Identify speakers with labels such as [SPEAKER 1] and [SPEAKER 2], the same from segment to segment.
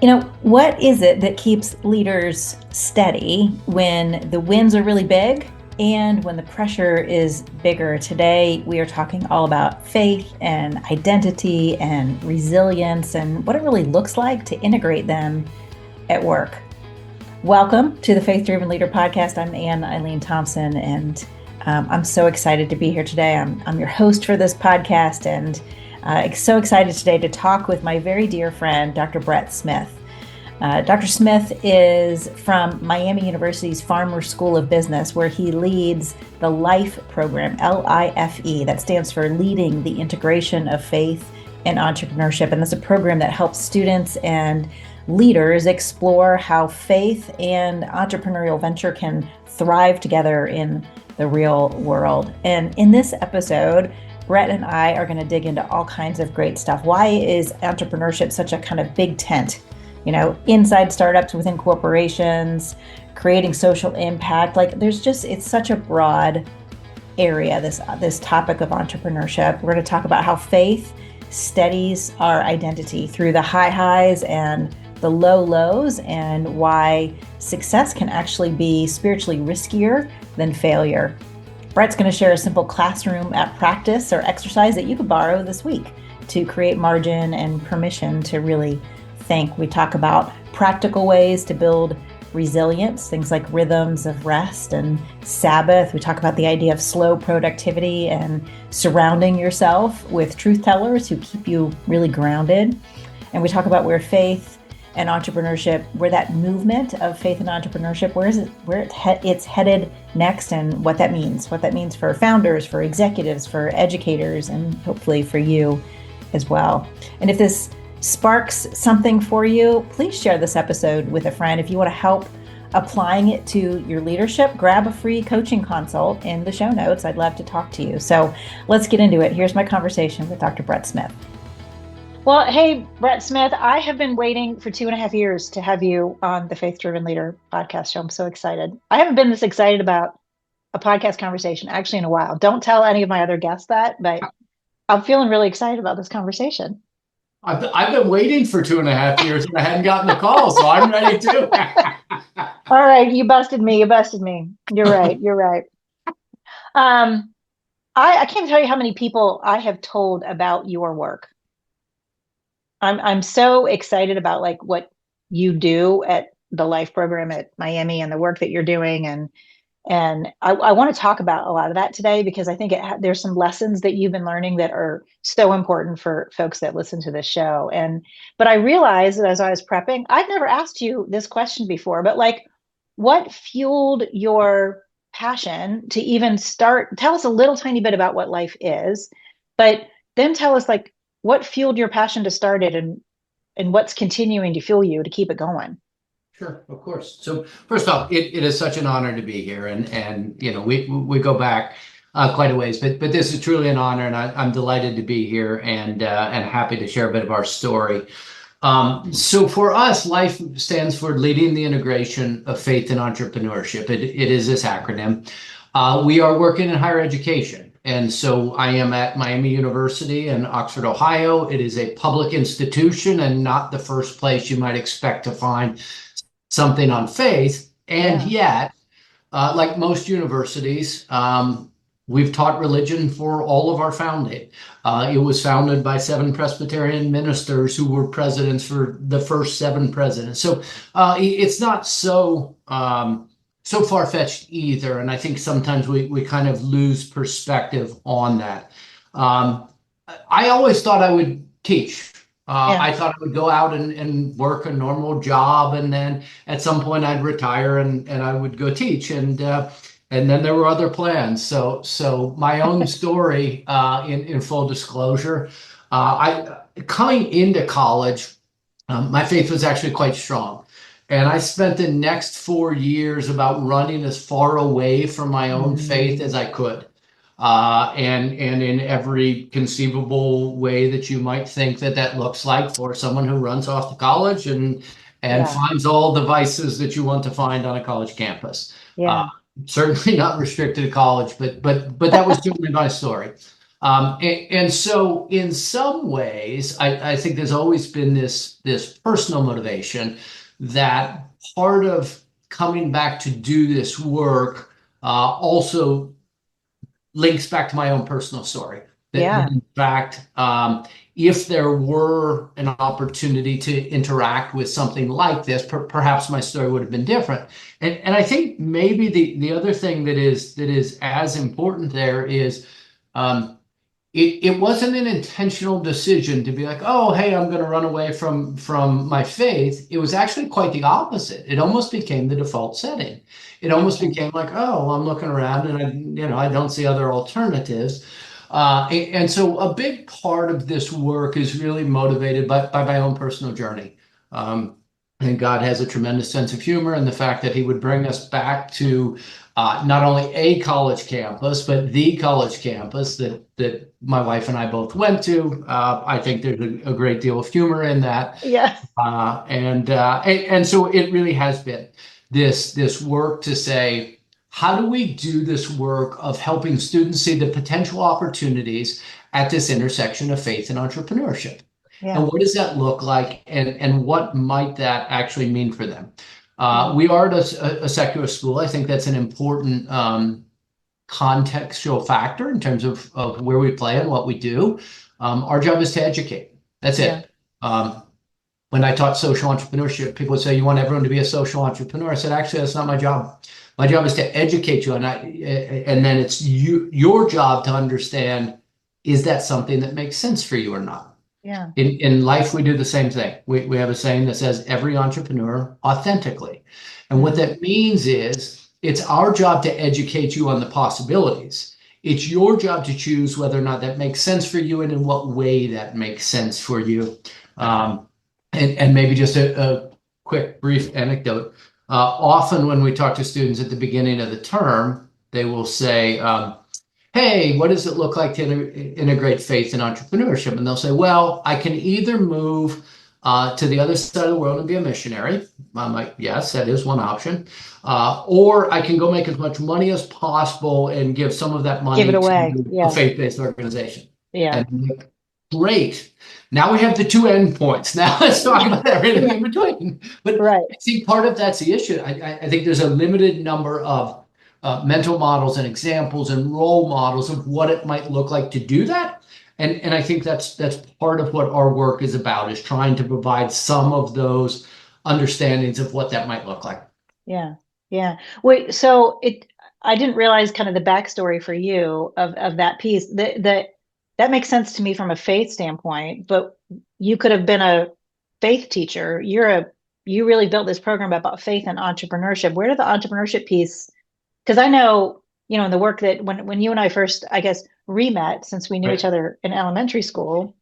[SPEAKER 1] What is it that keeps leaders steady when the wins are really big and when the pressure is bigger? Today, we are talking all about faith and identity and resilience and what it really looks like to integrate them at work. Welcome to the Faith Driven Leader Podcast. I'm Ann Eileen Thompson, and I'm so excited to be here today. I'm your host for this podcast, and so excited today to talk with my very dear friend, Dr. Brett Smith. Dr. Smith is from Miami University's Farmer School of Business, where he leads the L.I.F.E program, L.I.F.E. That stands for Leading the Integration of Faith and Entrepreneurship. And that's a program that helps students and leaders explore how faith and entrepreneurial venture can thrive together in the real world. And in this episode, Brett and I are going to dig into all kinds of great stuff. Why is entrepreneurship such a kind of big tent? Inside startups, within corporations, creating social impact. It's such a broad area, this topic of entrepreneurship. We're going to talk about how faith steadies our identity through the high highs and the low lows, and why success can actually be spiritually riskier than failure. Brett's going to share a simple classroom practice or exercise that you could borrow this week to create margin and permission to really think. We talk about practical ways to build resilience, things like rhythms of rest and Sabbath. We talk about the idea of slow productivity and surrounding yourself with truth tellers who keep you really grounded. And we talk about where faith and entrepreneurship, where that movement of faith and entrepreneurship, it's headed next, and what that means for founders, for executives, for educators, and hopefully for you as well. And if this sparks something for you, please share this episode with a friend. If you want to help applying it to your leadership, grab a free coaching consult in the show notes. I'd love to talk to you. So let's get into it. Here's my conversation with Dr. Brett Smith. Well, hey, Brett Smith, I have been waiting for 2.5 years to have you on the Faith Driven Leader podcast show. I'm so excited. I haven't been this excited about a podcast conversation actually in a while. Don't tell any of my other guests that, but I'm feeling really excited about this conversation.
[SPEAKER 2] I've been waiting for 2.5 years and I hadn't gotten the call, so I'm ready too.
[SPEAKER 1] All right, you busted me. You're right. I can't tell you how many people I have told about your work. I'm so excited about what you do at the L.I.F.E program at Miami and the work that you're doing, and I want to talk about a lot of that today, because I think there's some lessons that you've been learning that are so important for folks that listen to this show. But I realized that as I was prepping, I've never asked you this question before, but what fueled your passion to even start? Tell us a little tiny bit about what L.I.F.E is, but then tell us what fueled your passion to start it, and what's continuing to fuel you to keep it going.
[SPEAKER 2] Sure, of course. So first off, it is such an honor to be here, and we go back quite a ways, but this is truly an honor, and I'm delighted to be here and happy to share a bit of our story. So for us, L.I.F.E stands for Leading the Integration of Faith and Entrepreneurship. It is this acronym. We are working in higher education. And so I am at Miami University in Oxford, Ohio. It is a public institution and not the first place you might expect to find something on faith. And yet, like most universities, we've taught religion for all of our founding. It was founded by 7 Presbyterian ministers who were presidents for the first 7 presidents. So it's not so far-fetched either. And I think sometimes we kind of lose perspective on that. I always thought I would teach. I thought I would go out and work a normal job, and then at some point I'd retire and I would go teach. And then there were other plans. So my own story, in full disclosure, coming into college, my faith was actually quite strong. And I spent the next 4 years about running as far away from my own faith as I could. And in every conceivable way that you might think that looks like for someone who runs off to college and finds all the vices that you want to find on a college campus. Certainly not restricted to college, but that was certainly my story. And so in some ways, I think there's always been this personal motivation that part of coming back to do this work also links back to my own personal story. That
[SPEAKER 3] Yeah.
[SPEAKER 2] in fact, if there were an opportunity to interact with something like this, perhaps my story would have been different. And I think maybe the other thing that is as important there is it wasn't an intentional decision to be like, oh, hey, I'm going to run away from my faith. It was actually quite the opposite. It almost became the default setting. It almost became like, oh, I'm looking around and I don't see other alternatives. And so a big part of this work is really motivated by my own personal journey. I think God has a tremendous sense of humor, and the fact that He would bring us back to not only a college campus, but the college campus that my wife and I both went to. I think there's a great deal of humor in that.
[SPEAKER 3] Yeah.
[SPEAKER 2] And so it really has been this work to say, how do we do this work of helping students see the potential opportunities at this intersection of faith and entrepreneurship?
[SPEAKER 3] Yeah.
[SPEAKER 2] And what does that look like? And what might that actually mean for them? We are at a secular school. I think that's an important contextual factor in terms of where we play and what we do. Our job is to educate. That's it. When I taught social entrepreneurship, people would say, you want everyone to be a social entrepreneur. I said, actually, that's not my job. My job is to educate you. And then it's your job to understand, is that something that makes sense for you or not?
[SPEAKER 3] Yeah.
[SPEAKER 2] In life, we do the same thing. We have a saying that says, every entrepreneur authentically. And what that means is it's our job to educate you on the possibilities. It's your job to choose whether or not that makes sense for you and in what way that makes sense for you. And maybe just a quick, brief anecdote. Often when we talk to students at the beginning of the term, they will say, hey, what does it look like to integrate faith and entrepreneurship? And they'll say, well, I can either move to the other side of the world and be a missionary. I'm like, yes, that is one option. Or I can go make as much money as possible and give some of that money
[SPEAKER 3] Give it away.
[SPEAKER 2] to a faith-based organization.
[SPEAKER 3] Yeah.
[SPEAKER 2] And I'm like, great. Now we have the two endpoints. Now let's talk about everything in between. But
[SPEAKER 3] Right.
[SPEAKER 2] I think part of that's the issue. I think there's a limited number of mental models and examples and role models of what it might look like to do that. And I think that's part of what our work is about, is trying to provide some of those understandings of what that might look like.
[SPEAKER 3] Yeah. Yeah. Wait, so I didn't realize kind of the backstory for you of that piece. That makes sense to me from a faith standpoint, but you could have been a faith teacher. You really built this program about faith and entrepreneurship. Where did the entrepreneurship piece? Because I know, in the work that when you and I first, I guess, re-met, since we knew each other in elementary school,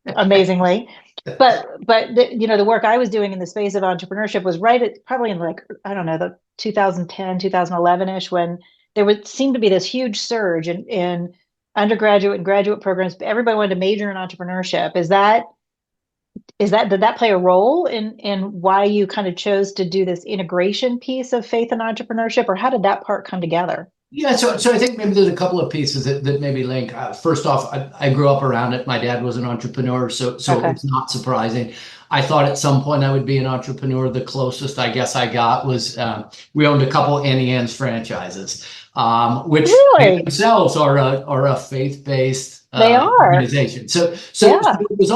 [SPEAKER 3] amazingly, but the work I was doing in the space of entrepreneurship was right at probably in, like, I don't know, the 2010, 2011-ish, when there would seem to be this huge surge in undergraduate and graduate programs. Everybody wanted to major in entrepreneurship. Did that play a role in why you kind of chose to do this integration piece of faith and entrepreneurship, or how did that part come together?
[SPEAKER 2] Yeah, so I think maybe there's a couple of pieces that maybe link. First off, I grew up around it. My dad was an entrepreneur, so
[SPEAKER 3] Okay.
[SPEAKER 2] it's not surprising. I thought at some point I would be an entrepreneur. The closest I guess I got was we owned a couple Annie Ann's franchises, which
[SPEAKER 3] Really?
[SPEAKER 2] themselves are a faith-based
[SPEAKER 3] They are.
[SPEAKER 2] organization. So
[SPEAKER 3] Yeah.
[SPEAKER 2] it was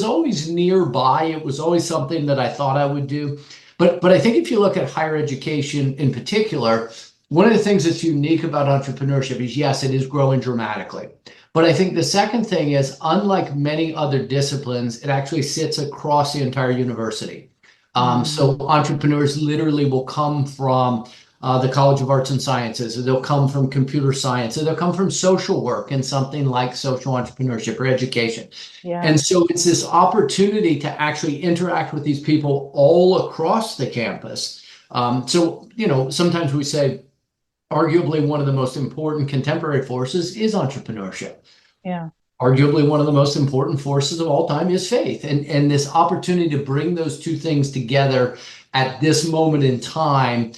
[SPEAKER 2] always nearby. It was always something that I thought I would do. But I think if you look at higher education in particular, one of the things that's unique about entrepreneurship is, yes, it is growing dramatically. But I think the second thing is, unlike many other disciplines, it actually sits across the entire university. So entrepreneurs literally will come from the College of Arts and Sciences, or they'll come from computer science, or they'll come from social work and something like social entrepreneurship or education.
[SPEAKER 3] Yeah.
[SPEAKER 2] And so it's this opportunity to actually interact with these people all across the campus. So, sometimes we say, arguably one of the most important contemporary forces is entrepreneurship.
[SPEAKER 3] Yeah.
[SPEAKER 2] Arguably one of the most important forces of all time is faith. And this opportunity to bring those two things together at this moment in time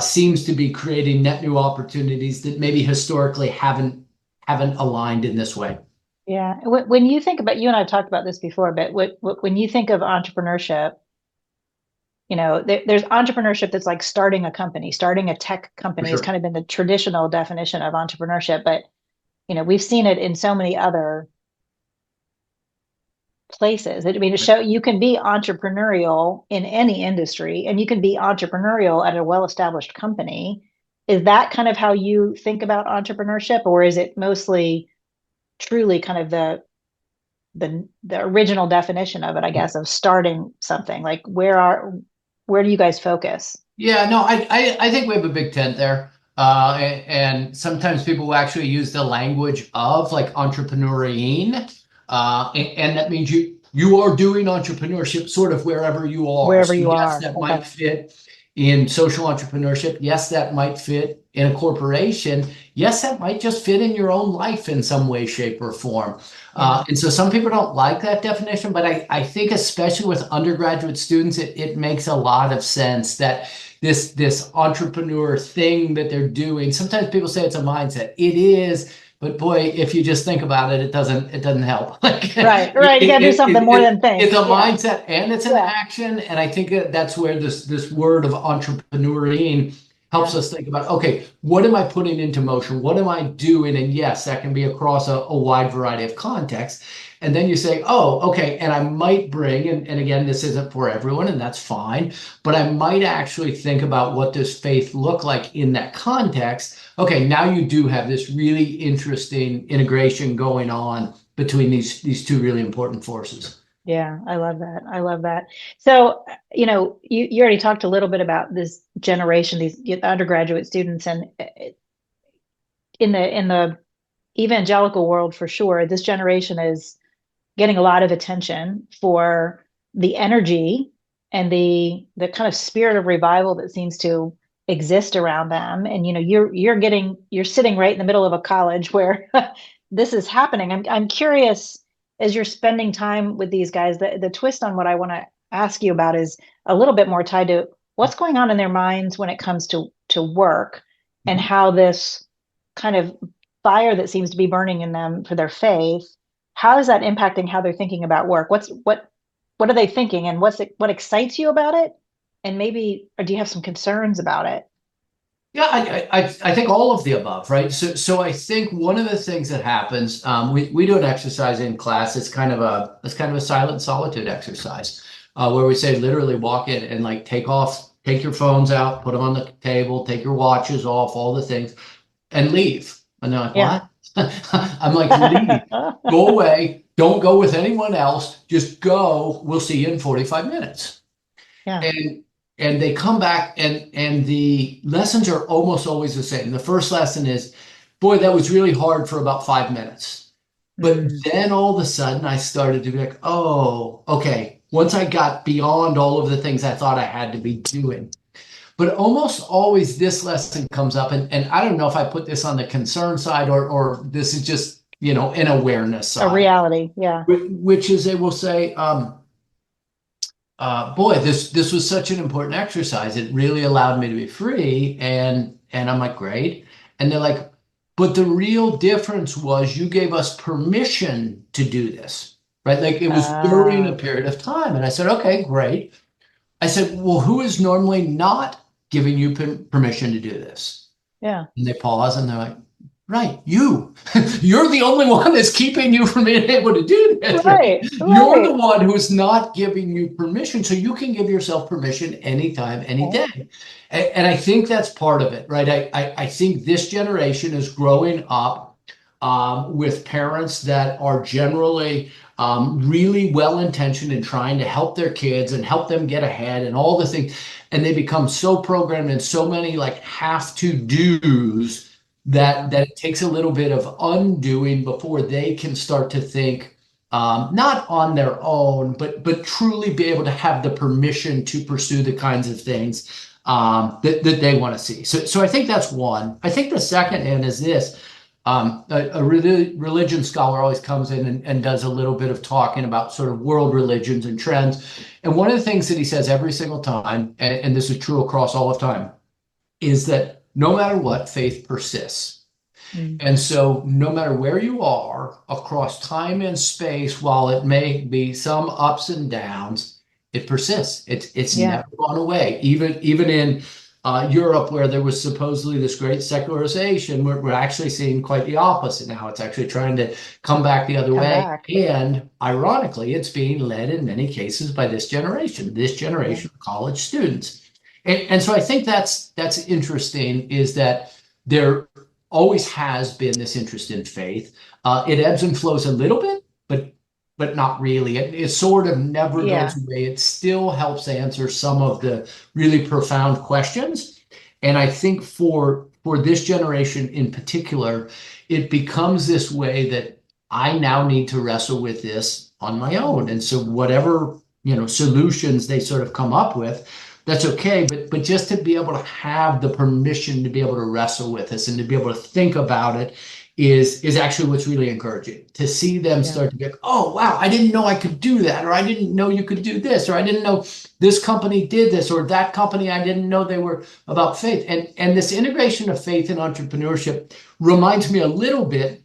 [SPEAKER 2] seems to be creating net new opportunities that maybe historically haven't haven't aligned in this way.
[SPEAKER 3] Yeah. When you think about, you and I have talked about this before, but when you think of entrepreneurship, there's entrepreneurship that's like starting a company, starting a tech
[SPEAKER 2] For
[SPEAKER 3] company has
[SPEAKER 2] sure.
[SPEAKER 3] kind of been the traditional definition of entrepreneurship. But, we've seen it in so many other places. I mean, to show you can be entrepreneurial in any industry and you can be entrepreneurial at a well-established company. Is that kind of how you think about entrepreneurship, or is it mostly truly kind of the original definition of it, I guess, of starting something? Like where do you guys focus?
[SPEAKER 2] Yeah, no, I think we have a big tent there. And sometimes people will actually use the language of like entrepreneurine. And that means you are doing entrepreneurship sort of wherever you are.
[SPEAKER 3] Wherever
[SPEAKER 2] So
[SPEAKER 3] you
[SPEAKER 2] yes,
[SPEAKER 3] are.
[SPEAKER 2] that
[SPEAKER 3] Okay.
[SPEAKER 2] might fit in social entrepreneurship. Yes, that might fit in a corporation. Yes, that might just fit in your own life in some way, shape, or form.
[SPEAKER 3] Yeah.
[SPEAKER 2] And so some people don't like that definition, but I think especially with undergraduate students, it makes a lot of sense that this entrepreneur thing that they're doing. Sometimes people say it's a mindset. It is, but boy, if you just think about it, it doesn't help. Like
[SPEAKER 3] Right. Right. You got to do something more than
[SPEAKER 2] it's
[SPEAKER 3] think.
[SPEAKER 2] a
[SPEAKER 3] Yeah.
[SPEAKER 2] mindset and it's an
[SPEAKER 3] Yeah.
[SPEAKER 2] action. And I think that's where this word of entrepreneuring helps
[SPEAKER 3] Yeah.
[SPEAKER 2] us think about, okay, what am I putting into motion? What am I doing? And yes, that can be across a wide variety of contexts. And then you say, oh, okay, and I might bring, and again, this isn't for everyone, and that's fine, but I might actually think about what does faith look like in that context. Okay, now you do have this really interesting integration going on between these two really important forces.
[SPEAKER 3] Yeah, I love that. I love that. So, you already talked a little bit about this generation, these undergraduate students, and in the evangelical world for sure, this generation is getting a lot of attention for the energy and the kind of spirit of revival that seems to exist around them. And you're sitting right in the middle of a college where this is happening. I'm curious, as you're spending time with these guys, the twist on what I want to ask you about is a little bit more tied to what's going on in their minds when it comes to work, and
[SPEAKER 2] Mhm.
[SPEAKER 3] how this kind of fire that seems to be burning in them for their faith, how is that impacting how they're thinking about work? What are they thinking, and what excites you about it? And maybe, or do you have some concerns about it?
[SPEAKER 2] Yeah, I think all of the above, right? So I think one of the things that happens, we do an exercise in class. It's kind of a silent solitude exercise, where we say literally walk in and like take your phones out, put them on the table, take your watches off, all the things, and leave. And they're like,
[SPEAKER 3] Yeah.
[SPEAKER 2] what? I'm like, leave, go away, don't go with anyone else, just go. We'll see you in 45 minutes.
[SPEAKER 3] Yeah.
[SPEAKER 2] And they come back and the lessons are almost always the same. The first lesson is, boy, that was really hard for about 5 minutes. But
[SPEAKER 3] Mm.
[SPEAKER 2] then all of a sudden I started to be like, oh, okay. Once I got beyond all of the things I thought I had to be doing. But almost always this lesson comes up, and I don't know if I put this on the concern side or this is just, an awareness
[SPEAKER 3] A
[SPEAKER 2] side,
[SPEAKER 3] reality. Yeah.
[SPEAKER 2] which is they will say, boy, this was such an important exercise. It really allowed me to be free. And I'm like, great. And they're like, but the real difference was you gave us permission to do this, right? Like it was during a
[SPEAKER 3] Uh,
[SPEAKER 2] period of time. And I said, okay, great. I said, well, who is normally not giving you permission to do this?
[SPEAKER 3] yeah.
[SPEAKER 2] And they pause and they're like, right, you. You're the only one that's keeping you from being able to do this, right?
[SPEAKER 3] Right.
[SPEAKER 2] You're the
[SPEAKER 3] Right.
[SPEAKER 2] one who's not giving you permission. So you can give yourself permission anytime, any
[SPEAKER 3] Okay.
[SPEAKER 2] day. And I think that's part of it, right? I think this generation is growing up with parents that are generally really well intentioned in trying to help their kids and help them get ahead and all the things. And they become so programmed in so many like have to do's
[SPEAKER 3] Yeah.
[SPEAKER 2] that it takes a little bit of undoing before they can start to think not on their own, but truly be able to have the permission to pursue the kinds of things that they want to see. So I think that's one. I think the second end is this. Religion scholar always comes in and does a little bit of talking about sort of world religions and trends. And one of the things that he says every single time, and this is true across all of time, is that no matter what, faith persists.
[SPEAKER 3] Mm.
[SPEAKER 2] And so no matter where you are across time and space, while it may be some ups and downs, it persists. It's
[SPEAKER 3] Yeah.
[SPEAKER 2] never gone away. Even in Europe, where there was supposedly this great secularization, we're actually seeing quite the opposite now. It's actually trying to come back the other
[SPEAKER 3] Come
[SPEAKER 2] way.
[SPEAKER 3] back.
[SPEAKER 2] And ironically, it's being led in many cases by this
[SPEAKER 3] Yeah.
[SPEAKER 2] generation of college students. And so I think that's interesting, is that there always has been this interest in faith. It ebbs and flows a little bit, but not really. It sort of never
[SPEAKER 3] Yeah.
[SPEAKER 2] goes away. It still helps answer some of the really profound questions. And I think for this generation in particular, it becomes this way that I now need to wrestle with this on my own. And so whatever, solutions they sort of come up with, that's okay. But just to be able to have the permission to be able to wrestle with this and to be able to think about it is actually what's really encouraging, to see them
[SPEAKER 3] Yeah.
[SPEAKER 2] start to be like, oh wow, I didn't know I could do that, or I didn't know you could do this, or I didn't know this company did this, or that company, I didn't know they were about faith. And this integration of faith and entrepreneurship reminds me a little bit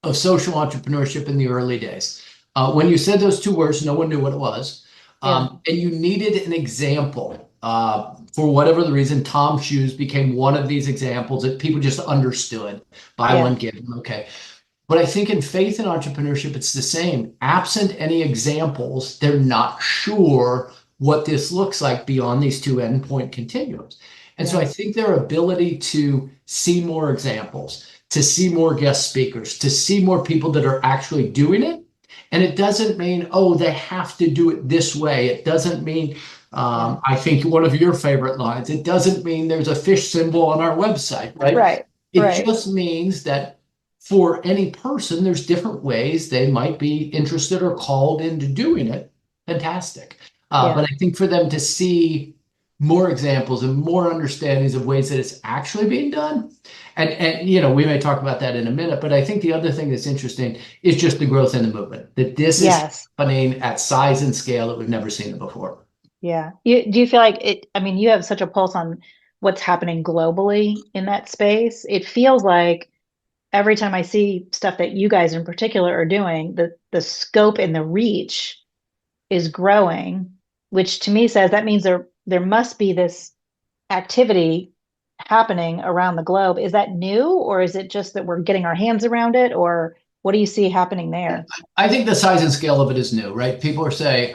[SPEAKER 2] of social entrepreneurship in the early days. When you said those two words, no one knew what it was.
[SPEAKER 3] Yeah.
[SPEAKER 2] And you needed an example. For whatever the reason, Tom Shoes became one of these examples that people just understood. Buy
[SPEAKER 3] Yeah.
[SPEAKER 2] one, get one. Okay. But I think in faith and entrepreneurship, it's the same. Absent any examples, they're not sure what this looks like beyond these two endpoint continuums. And so
[SPEAKER 3] Yeah.
[SPEAKER 2] I think their ability to see more examples, to see more guest speakers, to see more people that are actually doing it. And it doesn't mean, oh, they have to do it this way. It doesn't mean,
[SPEAKER 3] Yeah.
[SPEAKER 2] I think one of your favorite lines, it doesn't mean there's a fish symbol on our website, right?
[SPEAKER 3] Right.
[SPEAKER 2] It
[SPEAKER 3] Right.
[SPEAKER 2] just means that for any person, there's different ways they might be interested or called into doing it. Fantastic.
[SPEAKER 3] Yeah.
[SPEAKER 2] But I think for them to see more examples and more understandings of ways that it's actually being done. And we may talk about that in a minute, but I think the other thing that's interesting is just the growth in the movement, that this is
[SPEAKER 3] Yes.
[SPEAKER 2] happening at size and scale that we've never seen it before.
[SPEAKER 3] Yeah. Do you feel like it, I mean, you have such a pulse on what's happening globally in that space. It feels like every time I see stuff that you guys in particular are doing, the scope and the reach is growing, which to me says that means there must be this activity happening around the globe. Is that new, or is it just that we're getting our hands around it, or what do you see happening there?
[SPEAKER 2] I think the size and scale of it is new, right? People are saying,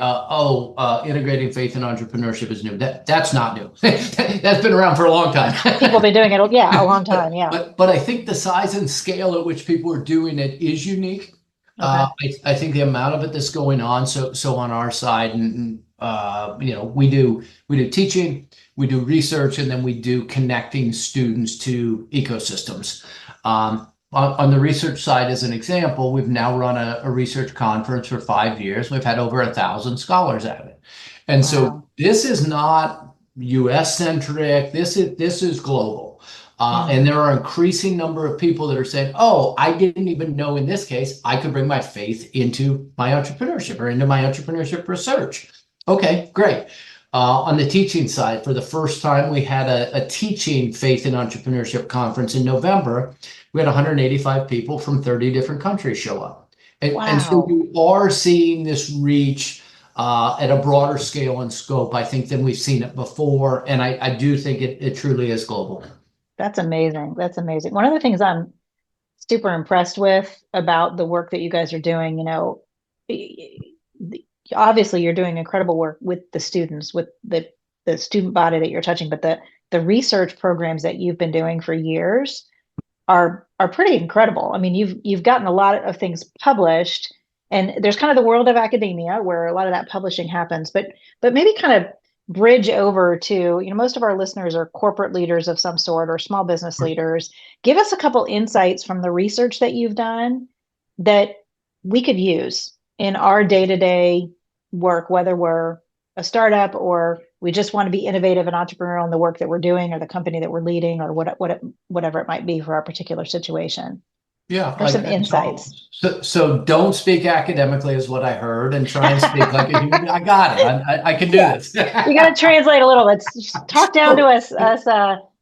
[SPEAKER 2] integrating faith and entrepreneurship is new. That's not new. That's been around for a long time.
[SPEAKER 3] People have been doing it, yeah, a long time, yeah.
[SPEAKER 2] But I think the size and scale at which people are doing it is unique.
[SPEAKER 3] Okay.
[SPEAKER 2] I think the amount of it that's going on. So on our side, and we do teaching, we do research, and then we do connecting students to ecosystems. On the research side, as an example, we've now run a research conference for 5 years. We've had over 1,000 scholars at it. And so
[SPEAKER 3] Wow.
[SPEAKER 2] this is not US centric, this is global. And there are an increasing number of people that are saying, oh, I didn't even know in this case, I could bring my faith into my entrepreneurship or into my entrepreneurship research. Okay, great. On the teaching side, for the first time, we had a teaching faith and entrepreneurship conference in November. We had 185 people from 30 different countries show up. And so
[SPEAKER 3] Wow.
[SPEAKER 2] you are seeing this reach at a broader scale and scope, I think, than we've seen it before. And I do think it truly is global.
[SPEAKER 3] That's amazing. That's amazing. One of the things I'm super impressed with about the work that you guys are doing, obviously you're doing incredible work with the students, with the student body that you're touching, but the research programs that you've been doing for years are pretty incredible. I mean, you've gotten a lot of things published, and there's kind of the world of academia where a lot of that publishing happens, but maybe kind of bridge over to, most of our listeners are corporate leaders of some sort or small business leaders. Give us a couple insights from the research that you've done that we could use in our day-to-day work, whether we're a startup or we just want to be innovative and entrepreneurial in the work that we're doing or the company that we're leading or whatever it might be for our particular situation.
[SPEAKER 2] Yeah,
[SPEAKER 3] There's some insights.
[SPEAKER 2] So don't speak academically is what I heard, and try and speak like a human. I got it. I can do this.
[SPEAKER 3] You got to translate a little. Let's just talk down to us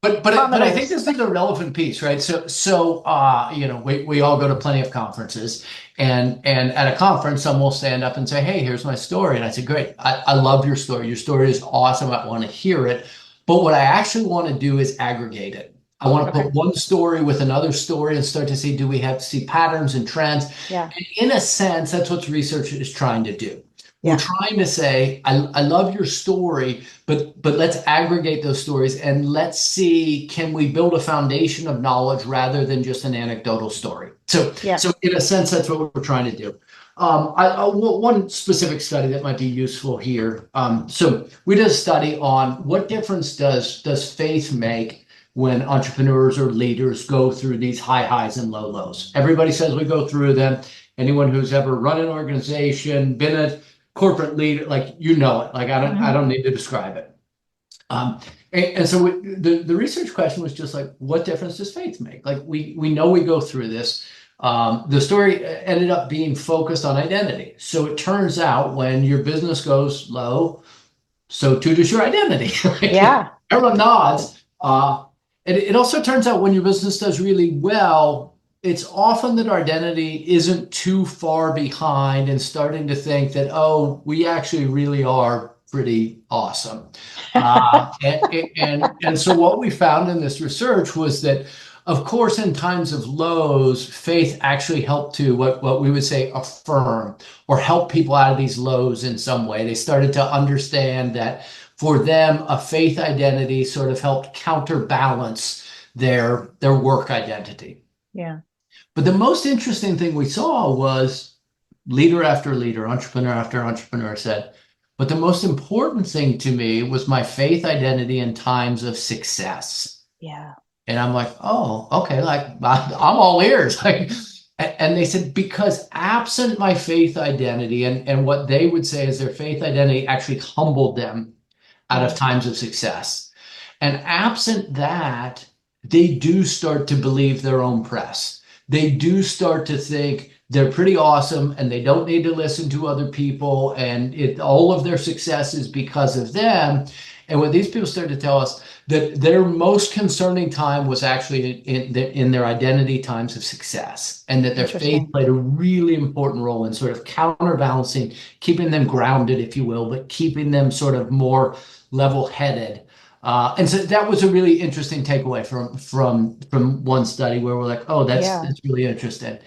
[SPEAKER 2] But I think
[SPEAKER 3] Commoners.
[SPEAKER 2] this is a relevant piece, right? We all go to plenty of conferences, and at a conference, someone will stand up and say, "Hey, here's my story," and I say, "Great, I love your story. Your story is awesome. I want to hear it." But what I actually want to do is aggregate it. I want to
[SPEAKER 3] Okay.
[SPEAKER 2] put one story with another story and start to see, do we have to see patterns and trends?
[SPEAKER 3] Yeah.
[SPEAKER 2] And in a sense, that's what research is trying to do. We're
[SPEAKER 3] Yeah.
[SPEAKER 2] trying to say, I love your story, but let's aggregate those stories and let's see, can we build a foundation of knowledge rather than just an anecdotal story? So
[SPEAKER 3] Yeah.
[SPEAKER 2] in a sense, that's what we're trying to do. One specific study that might be useful here. So we did a study on what difference does faith make when entrepreneurs or leaders go through these high highs and low lows. Everybody says we go through them. Anyone who's ever run an organization, been a corporate leader, like you know it. Like I don't need to describe it. And so the research question was just like, what difference does faith make? Like we know we go through this. The story ended up being focused on identity. So it turns out when your business goes low, so too does your identity.
[SPEAKER 3] Yeah.
[SPEAKER 2] Everyone nods. It also turns out when your business does really well, it's often that our identity isn't too far behind and starting to think that, oh, we actually really are pretty awesome. And so what we found in this research was that, of course, in times of lows, faith actually helped to what we would say affirm or help people out of these lows in some way. They started to understand that for them, a faith identity sort of helped counterbalance their work identity.
[SPEAKER 3] Yeah.
[SPEAKER 2] But the most interesting thing we saw was leader after leader, entrepreneur after entrepreneur said, but the most important thing to me was my faith identity in times of success.
[SPEAKER 3] Yeah.
[SPEAKER 2] And I'm like, oh, okay, like I'm all ears. Like, and they said, because absent my faith identity, and what they would say is their faith identity actually humbled them out of times of success. And absent that, they do start to believe their own press. They do start to think they're pretty awesome and they don't need to listen to other people. And all of their success is because of them. And what these people started to tell us, that their most concerning time was actually in their identity times of success, and that their faith played a really important role in sort of counterbalancing, keeping them grounded, if you will, but keeping them sort of more level-headed. And so that was a really interesting takeaway from one study where we're like, oh, that's really interesting.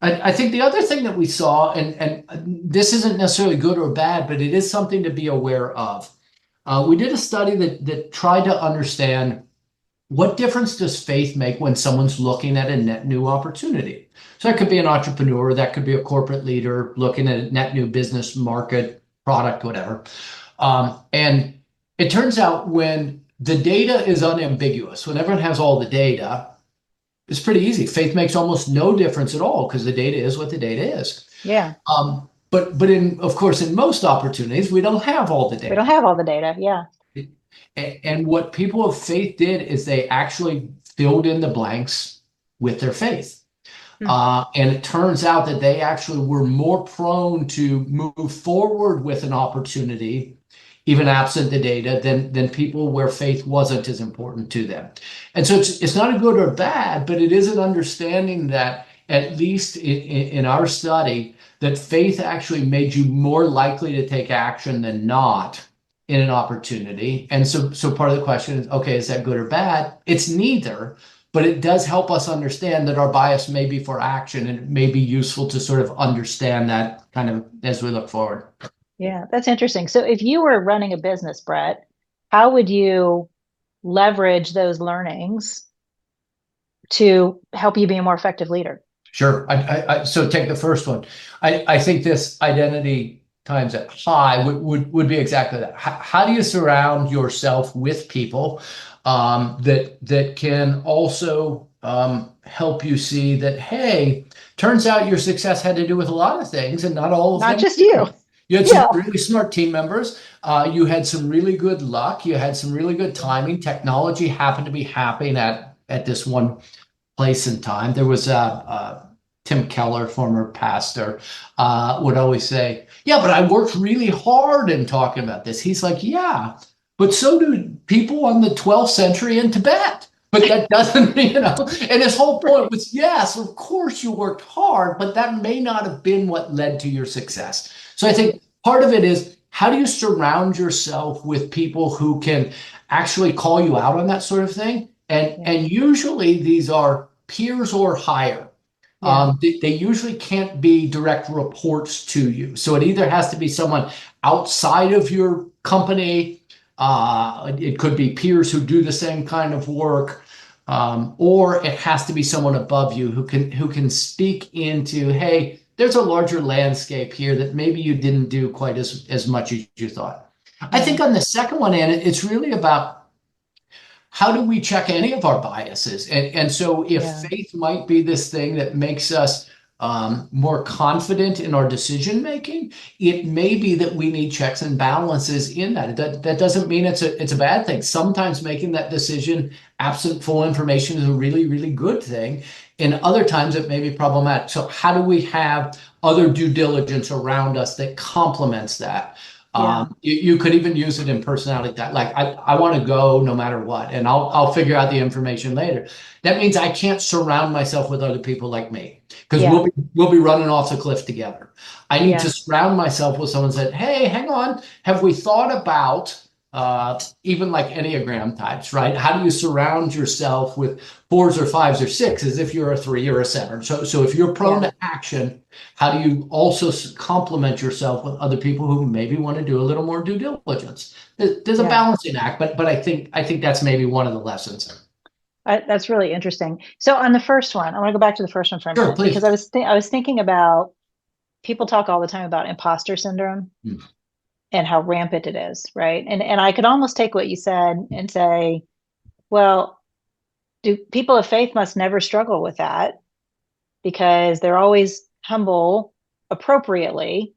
[SPEAKER 2] I think the other thing that we saw, and this isn't necessarily good or bad, but it is something to be aware of. We did a study that tried to understand what difference does faith make when someone's looking at a net new opportunity. So that could be an entrepreneur, that could be a corporate leader looking at a net new business, market, product, whatever. And it turns out when the data is unambiguous, when everyone has all the data, it's pretty easy. Faith makes almost no difference at all because the data is what the data is.
[SPEAKER 3] Yeah.
[SPEAKER 2] But of course, in most opportunities, we don't have all the data.
[SPEAKER 3] We don't have all the data. Yeah.
[SPEAKER 2] And what people of faith did is they actually filled in the blanks with their faith. And it turns out that they actually were more prone to move forward with an opportunity, even absent the data, than people where faith wasn't as important to them. And so it's not a good or bad, but it is an understanding that, at least in our study, that faith actually made you more likely to take action than not in an opportunity. And so part of the question is, okay, is that good or bad? It's neither, but it does help us understand that our bias may be for action, and it may be useful to sort of understand that kind of as we look forward.
[SPEAKER 3] Yeah, that's interesting. So if you were running a business, Brett, how would you leverage those learnings to help you be a more effective leader?
[SPEAKER 2] Sure. So take the first one. I think this identity times at high would be exactly that. How do you surround yourself with people that can also help you see that, hey, turns out your success had to do with a lot of things and not all of them.
[SPEAKER 3] Not just you.
[SPEAKER 2] You had some really smart team members. You had some really good luck. You had some really good timing. Technology happened to be happening at this one place and time. There was Tim Keller, former pastor, would always say, yeah, but I worked really hard in talking about this. He's like, yeah, but so do people on the 12th century in Tibet. But that doesn't, and his whole point was, yes, of course you worked hard, but that may not have been what led to your success. So I think part of it is, how do you surround yourself with people who can actually call you out on that sort of thing? And usually these are peers or higher. They usually can't be direct reports to you. So it either has to be someone outside of your company, it could be peers who do the same kind of work, or it has to be someone above you who can speak into, hey, there's a larger landscape here that maybe you didn't do quite as much as you thought. I think on the second one, Anna, it's really about, how do we check any of our biases? And so if faith might be this thing that makes us more confident in our decision making, it may be that we need checks and balances in that. That doesn't mean it's a bad thing. Sometimes making that decision absent full information is a really, really good thing. And other times it may be problematic. So how do we have other due diligence around us that complements that? You could even use it in personality, that like, I want to go no matter what, and I'll figure out the information later. That means I can't surround myself with other people like me, because we'll be running off the cliff together. I need to surround myself with someone that said, hey, hang on, have we thought about even like Enneagram types, right? How do you surround yourself with 4s or 5s or 6s if you're a 3 or a 7? So if you're prone to action, how do you also complement yourself with other people who maybe want to do a little more due diligence? There's a balancing act, but I think that's maybe one of the lessons.
[SPEAKER 3] That's really interesting. So on the first one, I want to go back to the first one for a minute,
[SPEAKER 2] Please.
[SPEAKER 3] because I was thinking about, people talk all the time about imposter syndrome and how rampant it is, right? And I could almost take what you said and say, well, do people of faith must never struggle with that, because they're always humble appropriately.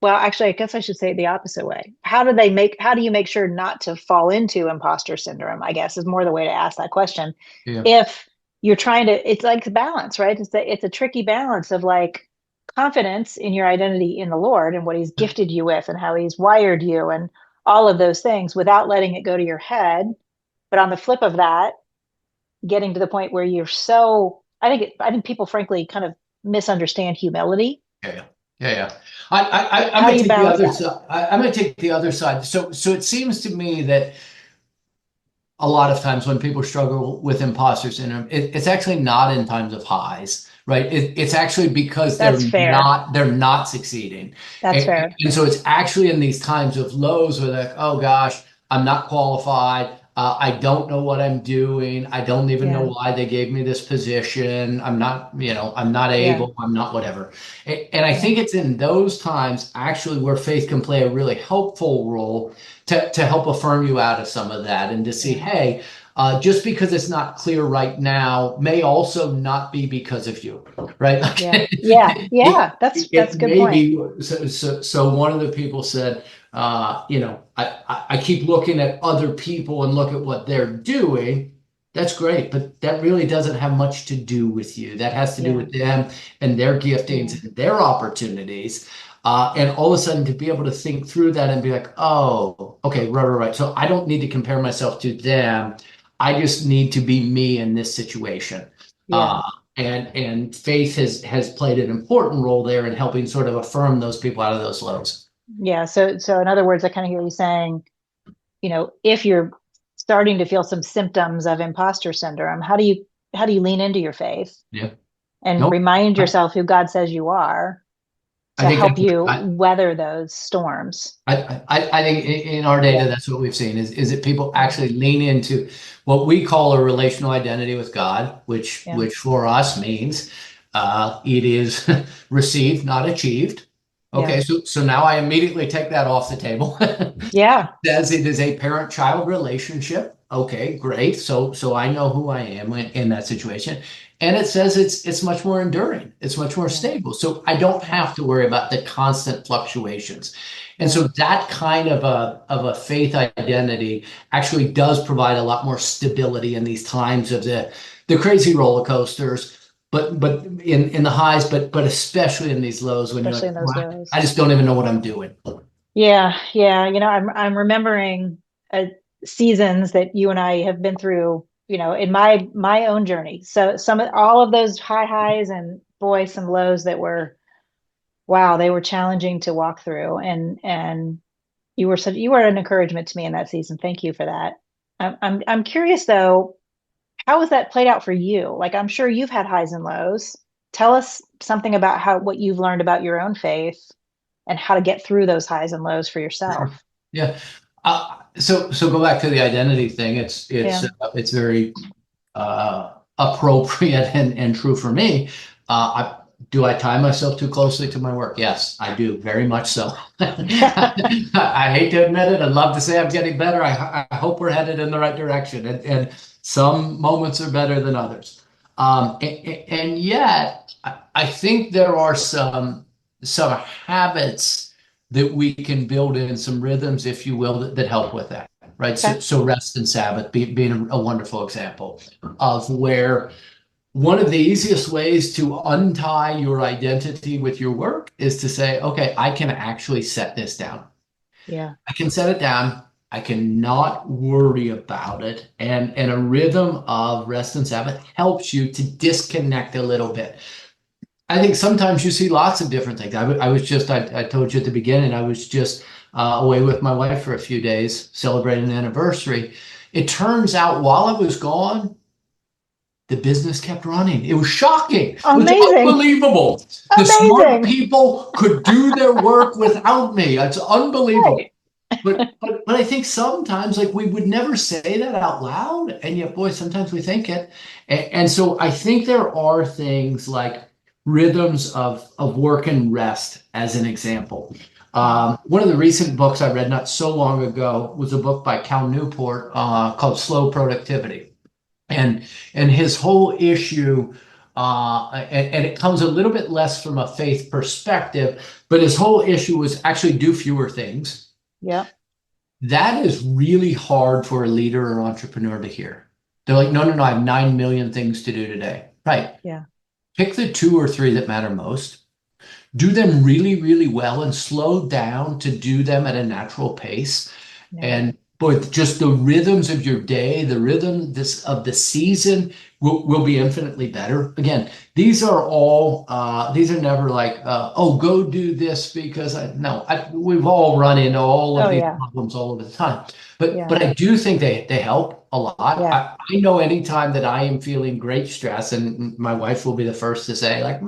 [SPEAKER 3] Well, actually, I guess I should say it the opposite way. How do you make sure not to fall into imposter syndrome, I guess, is more the way to ask that question. If you're trying to, it's like the balance, right? It's a tricky balance of like confidence in your identity in the Lord and what he's gifted you with and how he's wired you and all of those things, without letting it go to your head. But on the flip of that, getting to the point where you're so, I think people frankly kind of misunderstand humility.
[SPEAKER 2] Yeah. I'm going to take the other side. I'm going to take the other side. So it seems to me that a lot of times when people struggle with imposter syndrome, it's actually not in times of highs, right? It's actually because they're not succeeding.
[SPEAKER 3] That's fair.
[SPEAKER 2] And so it's actually in these times of lows where they're like, oh gosh, I'm not qualified. I don't know what I'm doing. I don't even know why they gave me this position. I'm not able. I'm not whatever. And I think it's in those times actually where faith can play a really helpful role to help affirm you out of some of that, and to see, hey, just because it's not clear right now may also not be because of you, right?
[SPEAKER 3] That's a good point.
[SPEAKER 2] So one of the people said, I keep looking at other people and look at what they're doing. That's great, but that really doesn't have much to do with you. That has to do with them and their giftings and their opportunities. And all of a sudden to be able to think through that and be like, oh, okay, right. So I don't need to compare myself to them. I just need to be me in this situation. And faith has played an important role there in helping sort of affirm those people out of those lows.
[SPEAKER 3] Yeah. So in other words, I kind of hear you saying, if you're starting to feel some symptoms of imposter syndrome, how do you lean into your faith? And remind yourself who God says you are, to help you weather those storms.
[SPEAKER 2] I think in our data, that's what we've seen is that people actually lean into what we call a relational identity with God, which for us means it is received, not achieved. Okay, so now I immediately take that off the table. Says it is a parent-child relationship. Okay, great. So I know who I am in that situation. And it says it's much more enduring. It's much more stable. So I don't have to worry about the constant fluctuations. And so that kind of a faith identity actually does provide a lot more stability in these times of the crazy roller coasters. But in the highs, but especially in these lows when I just don't even know what I'm doing.
[SPEAKER 3] Yeah, yeah. I'm remembering uh, seasons that you and I have been through, in my own journey. So all of those high highs and boy, some lows that were, wow, they were challenging to walk through. And you were an encouragement to me in that season. Thank you for that. I'm curious though, how has that played out for you? Like I'm sure you've had highs and lows. Tell us something about what you've learned about your own faith and how to get through those highs and lows for
[SPEAKER 2] Sure.
[SPEAKER 3] yourself.
[SPEAKER 2] Yeah. So go back to the identity thing.
[SPEAKER 3] Yeah.
[SPEAKER 2] It's very appropriate and true for me. Do I tie myself too closely to my work? Yes, I do, very much so. I hate to admit it. I'd love to say I'm getting better. I hope we're headed in the right direction, and some moments are better than others. And yet, I think there are some habits that we can build in, some rhythms, if you will, that help with that. Right.
[SPEAKER 3] Okay.
[SPEAKER 2] So rest and Sabbath being a wonderful example of where one of the easiest ways to untie your identity with your work is to say, okay, I can actually set this down.
[SPEAKER 3] Yeah.
[SPEAKER 2] I can set it down. I can not worry about it. And a rhythm of rest and Sabbath helps you to disconnect a little bit. I think sometimes you see lots of different things. I told you at the beginning, I was just away with my wife for a few days celebrating an anniversary. It turns out while I was gone, the business kept running. It was shocking. It was
[SPEAKER 3] Amazing.
[SPEAKER 2] unbelievable. The smart
[SPEAKER 3] Amazing.
[SPEAKER 2] people could do their work without me. It's unbelievable.
[SPEAKER 3] Right.
[SPEAKER 2] But I think sometimes like we would never say that out loud, and yet boy, sometimes we think it. And so I think there are things like rhythms of work and rest, as an example. One of the recent books I read not so long ago was a book by Cal Newport called Slow Productivity. And his whole issue, and it comes a little bit less from a faith perspective, but his whole issue was actually do fewer things.
[SPEAKER 3] Yep.
[SPEAKER 2] That is really hard for a leader or entrepreneur to hear. They're like, no, no, no, I have 9 million things to do today. Right.
[SPEAKER 3] Yeah.
[SPEAKER 2] Pick the 2 or 3 that matter most. Do them really, really well and slow down to do them at a natural pace.
[SPEAKER 3] Yeah.
[SPEAKER 2] And boy, just the rhythms of your day, the rhythm of the season will be infinitely better. Again, these are all these are never like oh, go do this because we've all run into all of
[SPEAKER 3] Oh
[SPEAKER 2] these
[SPEAKER 3] yeah.
[SPEAKER 2] problems all of the time. But
[SPEAKER 3] Yeah.
[SPEAKER 2] but I do think they help a lot.
[SPEAKER 3] Yeah.
[SPEAKER 2] I know anytime that I am feeling great stress, and my wife will be the first to say like.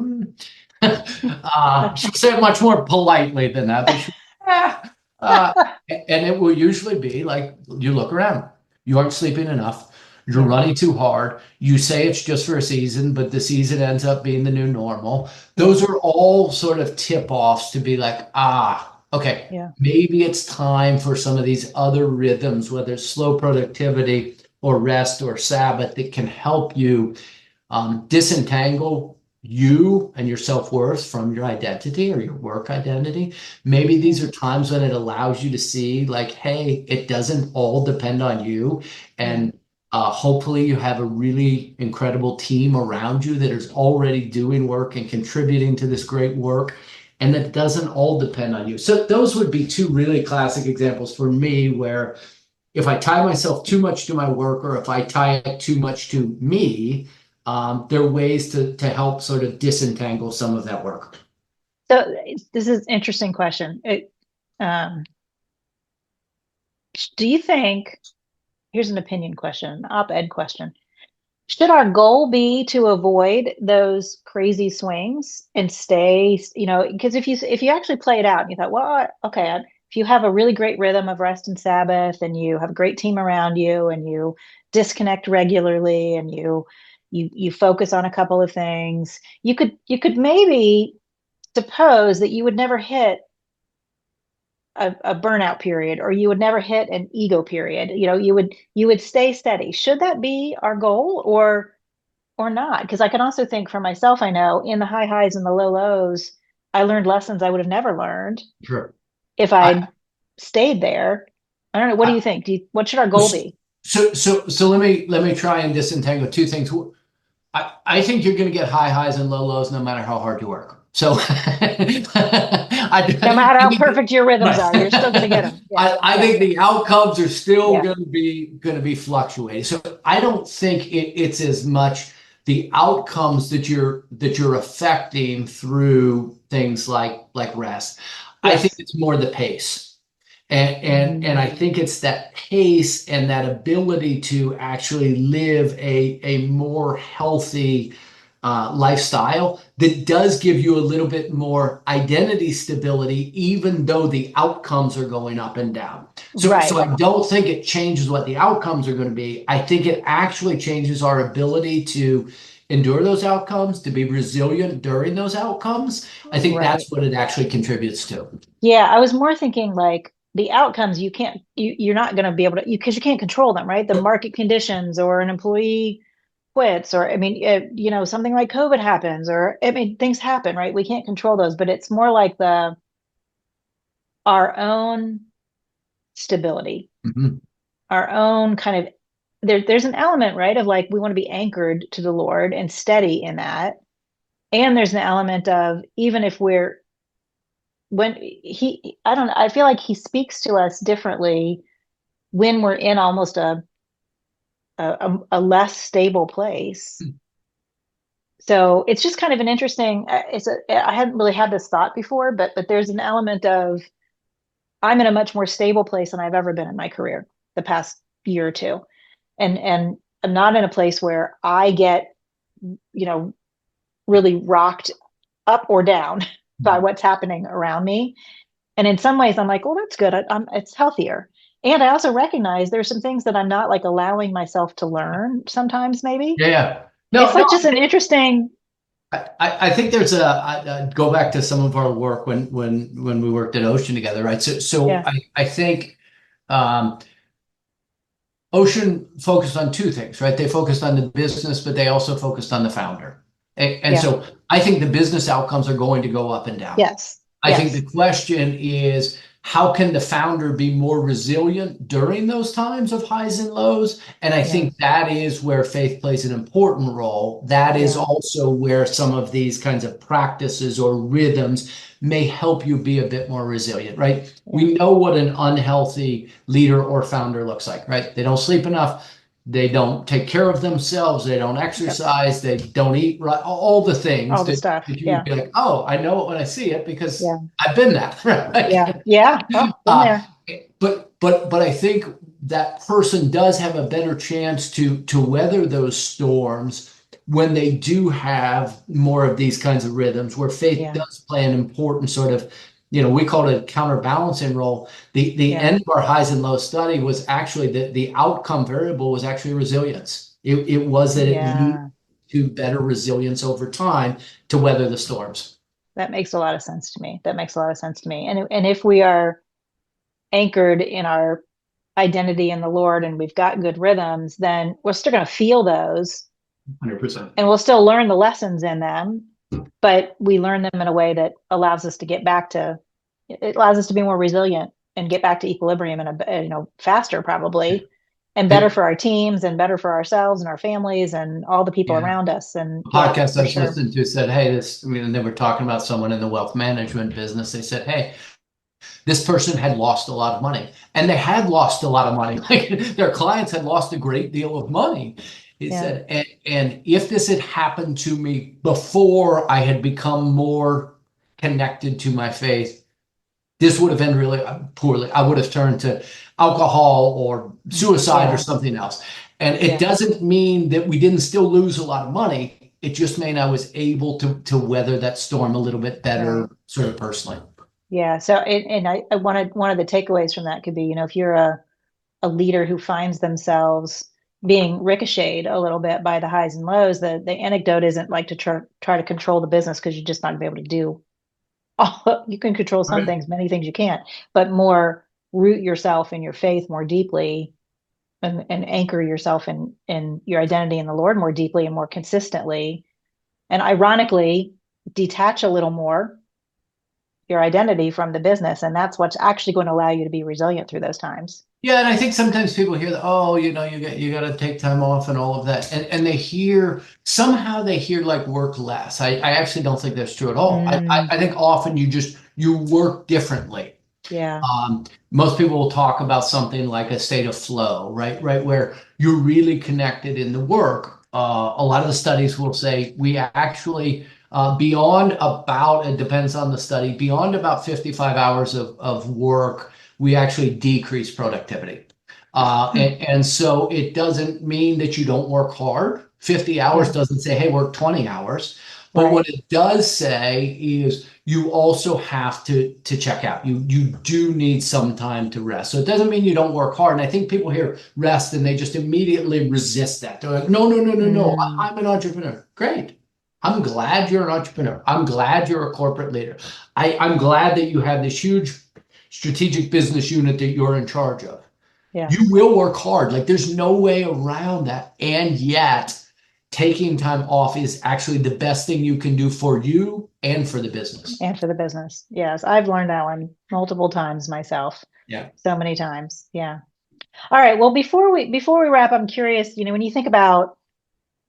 [SPEAKER 2] She'll say it much more politely than that, but uh, and it will usually be like you look around, you aren't sleeping enough, you're
[SPEAKER 3] Yeah.
[SPEAKER 2] running too hard, you say it's just for a season, but the season ends up being the new normal.
[SPEAKER 3] Yeah.
[SPEAKER 2] Those are all sort of tip-offs to be like, okay,
[SPEAKER 3] Yeah.
[SPEAKER 2] maybe it's time for some of these other rhythms, whether it's slow productivity or rest or Sabbath, that can help you disentangle you and your self-worth from your identity or your work identity. Maybe
[SPEAKER 3] Yeah.
[SPEAKER 2] these are times when it allows you to see like, hey, it doesn't all depend on you.
[SPEAKER 3] Yeah.
[SPEAKER 2] And hopefully you have a really incredible team around you that is already doing work and contributing to this great work. And that doesn't all depend on you. So those would be 2 really classic examples for me where if I tie myself too much to my work or if I tie it too much to me, there are ways to help sort of disentangle some of that work.
[SPEAKER 3] So this is an interesting question. Um, do you think, here's an opinion question, an op-ed question. Should our goal be to avoid those crazy swings and stay, because if you actually play it out and you thought, well, okay, if you have a really great rhythm of rest and Sabbath and you have a great team around you and you disconnect regularly and you focus on a couple of things, you could maybe suppose that you would never hit a burnout period or you would never hit an ego period. You would stay steady. Should that be our goal or not? Because I can also think for myself, I know in the high highs and the low lows, I learned lessons I would have never learned
[SPEAKER 2] Sure.
[SPEAKER 3] if
[SPEAKER 2] I,
[SPEAKER 3] I'd stayed there. I don't know. What do
[SPEAKER 2] I
[SPEAKER 3] you think? What should our goal be?
[SPEAKER 2] so let me try and disentangle 2 things. I think you're going to get high highs and low lows no matter how hard you work. So
[SPEAKER 3] No matter
[SPEAKER 2] I
[SPEAKER 3] how
[SPEAKER 2] think
[SPEAKER 3] perfect your rhythms are, you're still going to
[SPEAKER 2] right.
[SPEAKER 3] get them. Yeah,
[SPEAKER 2] I
[SPEAKER 3] yeah,
[SPEAKER 2] think the outcomes are still
[SPEAKER 3] yeah.
[SPEAKER 2] going to be fluctuating. So I don't think it's as much the outcomes that you're affecting through things like rest. I think
[SPEAKER 3] Yes.
[SPEAKER 2] it's more the pace. And I
[SPEAKER 3] Mm.
[SPEAKER 2] think it's that pace and that ability to actually live a more healthy lifestyle that does give you a little bit more identity stability, even though the outcomes are going up and down. So
[SPEAKER 3] Right.
[SPEAKER 2] I don't think it changes what the outcomes are going to be. I think it actually changes our ability to endure those outcomes, to be resilient during those outcomes. I think
[SPEAKER 3] Right.
[SPEAKER 2] that's what it actually contributes to.
[SPEAKER 3] Yeah, I was more thinking like the outcomes you can't you're not going to be able to because you can't control them, right? The market conditions or an employee quits or I mean something like COVID happens or I mean things happen, right? We can't control those, but it's more like the our own stability,
[SPEAKER 2] Mhm.
[SPEAKER 3] our own kind of there's an element, right, of like we want to be anchored to the Lord and steady in that. And there's an element of even if we're when he I don't know, I feel like he speaks to us differently when we're in almost a less stable place. So it's just kind of an interesting I hadn't really had this thought before, but there's an element of I'm in a much more stable place than I've ever been in my career the past year or two. And I'm not in a place where I get, you know, really rocked up or down by what's happening around me. And in some ways, I'm like, well, that's good. It's healthier. And I also recognize there's some things that I'm not like allowing myself to learn sometimes, maybe.
[SPEAKER 2] Yeah, yeah.
[SPEAKER 3] It's
[SPEAKER 2] No, no,
[SPEAKER 3] like just an interesting,
[SPEAKER 2] I think there's I go back to some of our work when we worked at Ocean together, right? So
[SPEAKER 3] yeah,
[SPEAKER 2] I think um, Ocean focused on two things, right? They focused on the business, but they also focused on the founder. And
[SPEAKER 3] yeah,
[SPEAKER 2] so I think the business outcomes are going to go up and down.
[SPEAKER 3] yes,
[SPEAKER 2] I think the
[SPEAKER 3] yes,
[SPEAKER 2] question is how can the founder be more resilient during those times of highs and lows? And I
[SPEAKER 3] yeah,
[SPEAKER 2] think that is where faith plays an important role. That is
[SPEAKER 3] yeah,
[SPEAKER 2] also where some of these kinds of practices or rhythms may help you be a bit more resilient, right?
[SPEAKER 3] yeah,
[SPEAKER 2] We know what an unhealthy leader or founder looks like, right? They don't sleep enough. They don't take care of themselves. They don't
[SPEAKER 3] yep.
[SPEAKER 2] exercise. They don't eat right. All the things
[SPEAKER 3] All the stuff.
[SPEAKER 2] that you would
[SPEAKER 3] Yeah,
[SPEAKER 2] be like, oh, I know it when I see it because
[SPEAKER 3] yeah,
[SPEAKER 2] I've been that,
[SPEAKER 3] yeah,
[SPEAKER 2] right?
[SPEAKER 3] yeah. Oh, been
[SPEAKER 2] Uh,
[SPEAKER 3] there.
[SPEAKER 2] but I think that person does have a better chance to weather those storms when they do have more of these kinds of rhythms where faith
[SPEAKER 3] Yeah,
[SPEAKER 2] does play an important sort of, we call it a counterbalancing role. The
[SPEAKER 3] yeah,
[SPEAKER 2] end of our highs and lows study was actually the outcome variable was actually resilience. It was that it leads
[SPEAKER 3] yeah.
[SPEAKER 2] to better resilience over time to weather the storms.
[SPEAKER 3] That makes a lot of sense to me. That makes a lot of sense to me. And if we are anchored in our identity in the Lord and we've got good rhythms, then we're still going to feel those
[SPEAKER 2] 100%.
[SPEAKER 3] and we'll still learn the lessons in them, but we learn them in a way that allows us to get back to it allows us to be more resilient and get back to equilibrium in faster probably and better
[SPEAKER 2] Hey,
[SPEAKER 3] for our teams and better for ourselves and our families and all the people
[SPEAKER 2] yeah.
[SPEAKER 3] around us. And yeah,
[SPEAKER 2] Podcast I
[SPEAKER 3] for
[SPEAKER 2] was
[SPEAKER 3] sure.
[SPEAKER 2] listening to said, hey, and they were talking about someone in the wealth management business. They said, hey, this person had lost a lot of money. And they had lost a lot of money. Like their clients had lost a great deal of money. He
[SPEAKER 3] Yeah.
[SPEAKER 2] said, and if this had happened to me before I had become more connected to my faith, this would have ended really poorly. I would have turned to alcohol or suicide or
[SPEAKER 3] Yeah.
[SPEAKER 2] something else. And it
[SPEAKER 3] Yeah.
[SPEAKER 2] doesn't mean that we didn't still lose a lot of money. It just meant I was able to weather that storm a little bit better,
[SPEAKER 3] Right.
[SPEAKER 2] sort of personally.
[SPEAKER 3] Yeah. So, and I wanted one of the takeaways from that could be, if you're a leader who finds themselves being ricocheted a little bit by the highs and lows, the anecdote isn't like to try to control the business because you're just not gonna be able to do all, you can control some
[SPEAKER 2] Right.
[SPEAKER 3] things, many things you can't, but more root yourself in your faith more deeply and anchor yourself in your identity in the Lord more deeply and more consistently. And ironically, detach a little more your identity from the business. And that's what's actually going to allow you to be resilient through those times.
[SPEAKER 2] Yeah, and I think sometimes people hear that, oh, you got to take time off and all of that. And they hear somehow they hear like work less. I actually don't think that's true at all.
[SPEAKER 3] Mm,
[SPEAKER 2] I think often you work differently.
[SPEAKER 3] Yeah.
[SPEAKER 2] Most people will talk about something like a state of flow, right? Right, where you're really connected in the work. A lot of the studies will say we actually, beyond about, it depends on the study, beyond about 55 hours of work, we actually decrease productivity. And so it doesn't mean that you don't work hard. 50 hours
[SPEAKER 3] Yeah.
[SPEAKER 2] doesn't say, hey, work 20 hours. But
[SPEAKER 3] Right.
[SPEAKER 2] what it does say is you also have to check out. You do need some time to rest. So it doesn't mean you don't work hard. And I think people hear rest and they just immediately resist that. They're like, no, no, no, no, no.
[SPEAKER 3] Mm.
[SPEAKER 2] I'm an entrepreneur. Great. I'm glad you're an entrepreneur. I'm glad you're a corporate leader. I'm glad that you have this huge strategic business unit that you're in charge of.
[SPEAKER 3] Yeah.
[SPEAKER 2] You will work hard. Like there's no way around that. And yet, taking time off is actually the best thing you can do for you and for the business.
[SPEAKER 3] And for the business. Yes. I've learned that one multiple times myself.
[SPEAKER 2] Yeah.
[SPEAKER 3] So many times. Yeah. All right. Well, before we wrap, I'm curious, when you think about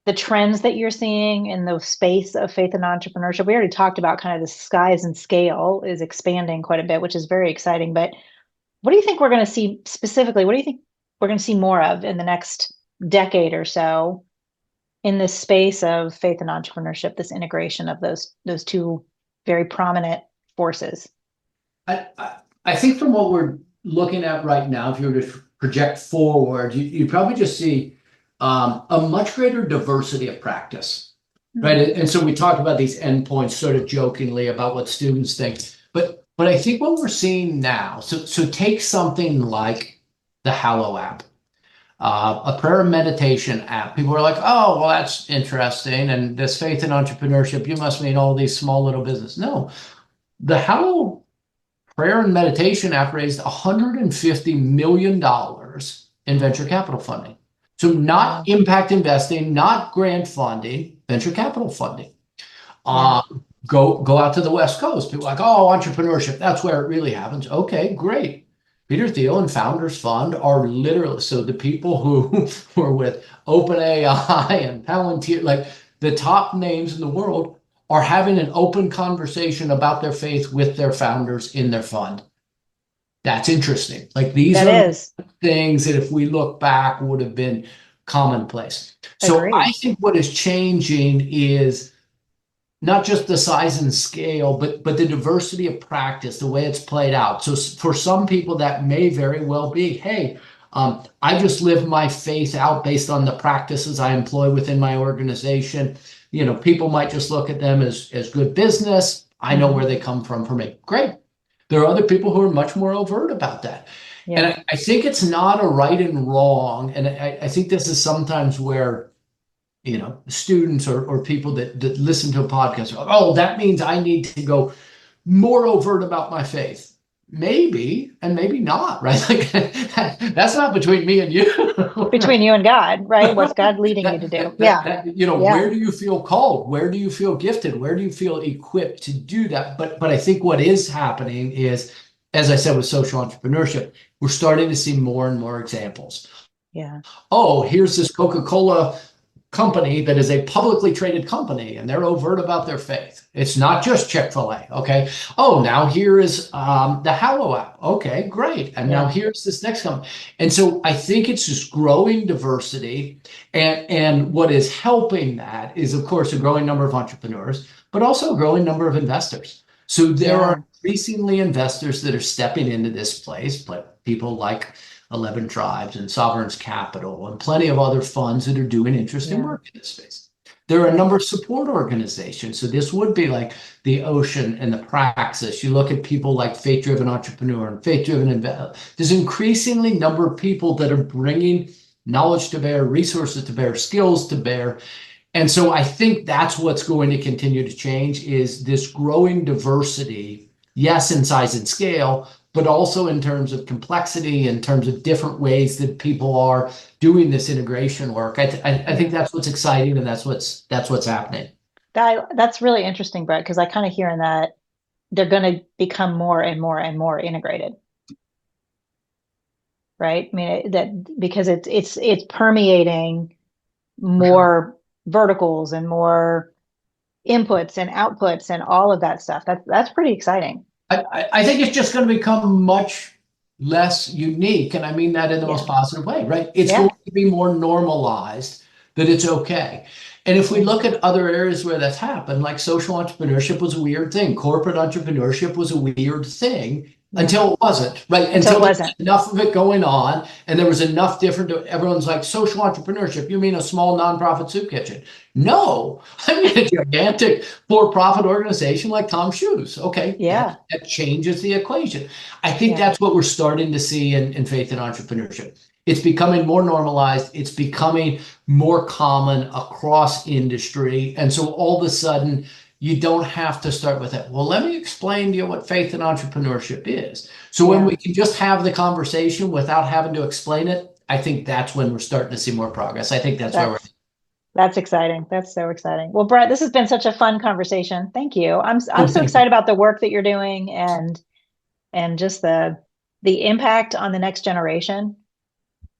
[SPEAKER 3] the trends that you're seeing in the space of faith and entrepreneurship, we already talked about kind of the size and scale is expanding quite a bit, which is very exciting. But what do you think we're going to see specifically? What do you think we're going to see more of in the next decade or so in this space of faith and entrepreneurship, this integration of those two very prominent forces?
[SPEAKER 2] I think from what we're looking at right now, if you were to project forward, you probably just see a much greater diversity of practice, right? And so we talked about these endpoints sort of jokingly about what students think, but I think what we're seeing now, so take something like the Hallow app, a prayer and meditation app. People are like, oh, well, that's interesting. And this faith and entrepreneurship, you must mean all these small little business. No, the Hallow prayer and meditation app raised $150 million in venture capital funding. So not
[SPEAKER 3] Wow.
[SPEAKER 2] impact investing, not grant funding, venture capital funding.
[SPEAKER 3] Yeah.
[SPEAKER 2] Uh, go out to the West Coast. People are like, oh, entrepreneurship, that's where it really happens. Okay, great. Peter Thiel and Founders Fund are literally, so the people who were with OpenAI and Palantir, like the top names in the world, are having an open conversation about their faith with their founders in their fund. That's interesting. Like these
[SPEAKER 3] That
[SPEAKER 2] are
[SPEAKER 3] is.
[SPEAKER 2] things that if we look back would have been commonplace. So I
[SPEAKER 3] Agreed.
[SPEAKER 2] think what is changing is not just the size and scale, but the diversity of practice, the way it's played out. So for some people, that may very well be, hey, I just live my faith out based on the practices I employ within my organization. People might just look at them as good business. I know where they come from for me. Great. There are other people who are much more overt about that. And
[SPEAKER 3] Yeah.
[SPEAKER 2] I think it's not a right and wrong. And I think this is sometimes where students or people that listen to a podcast, oh, that means I need to go more overt about my faith. Maybe, and maybe not, right? Like that's not between me and you.
[SPEAKER 3] Between you and God, right? What's God leading you to do? Yeah. Yeah.
[SPEAKER 2] Where do you feel called? Where do you feel gifted? Where do you feel equipped to do that? But I think what is happening is, as I said, with social entrepreneurship, we're starting to see more and more examples.
[SPEAKER 3] Yeah.
[SPEAKER 2] Oh, here's this Coca-Cola company that is a publicly traded company and they're overt about their faith. It's not just Chick-fil-A. Okay. Oh, now here is the Hallow app. Okay, great. And now
[SPEAKER 3] Yeah.
[SPEAKER 2] here's this next company. And so I think it's just growing diversity. And what is helping that is, of course, a growing number of entrepreneurs, but also a growing number of investors. So there
[SPEAKER 3] Yeah.
[SPEAKER 2] are increasingly investors that are stepping into this place, but people like 11 Tribes and Sovereign's Capital and plenty of other funds that are doing interesting
[SPEAKER 3] Yeah.
[SPEAKER 2] work in this space. There are a
[SPEAKER 3] Yeah.
[SPEAKER 2] number of support organizations. So this would be like the Ocean and the Praxis. You look at people like Faith Driven Entrepreneur and Faith Driven Investor. There's increasingly number of people that are bringing knowledge to bear, resources to bear, skills to bear. And so I think that's what's going to continue to change is this growing diversity, yes, in size and scale, but also in terms of complexity, in terms of different ways that people are doing this integration work. I think that's what's exciting, and that's what's happening.
[SPEAKER 3] That's really interesting, Brett, because I kind of hear in that they're going to become more and more and more integrated, right? I mean, that because it's permeating
[SPEAKER 2] For sure.
[SPEAKER 3] more verticals and more inputs and outputs and all of that stuff. That's pretty exciting.
[SPEAKER 2] I think it's just going to become much less unique. And I mean that in the most positive way, right? It's going to be more normalized that it's okay. And if we look at other areas where that's happened, like social entrepreneurship was a weird thing, corporate entrepreneurship was a weird thing until it wasn't, right? Until there was enough of it going on and there was enough different, everyone's like, social entrepreneurship, you mean a small nonprofit soup kitchen? No, I mean a gigantic for-profit organization like Tom's Shoes. Okay, that changes the equation. I think that's what we're starting to see in faith and entrepreneurship. It's becoming more normalized. It's becoming more common across industry. And so all of a sudden, you don't have to start with that. Well, let me explain to you what faith and entrepreneurship is. So when we can just have the conversation without having to explain it, I think that's when we're starting to see more progress. I think that's where we're.
[SPEAKER 3] That's exciting. That's so exciting. Well, Brett, this has been such a fun conversation. Thank you. I'm so excited about the work that you're doing and just the impact on the next generation.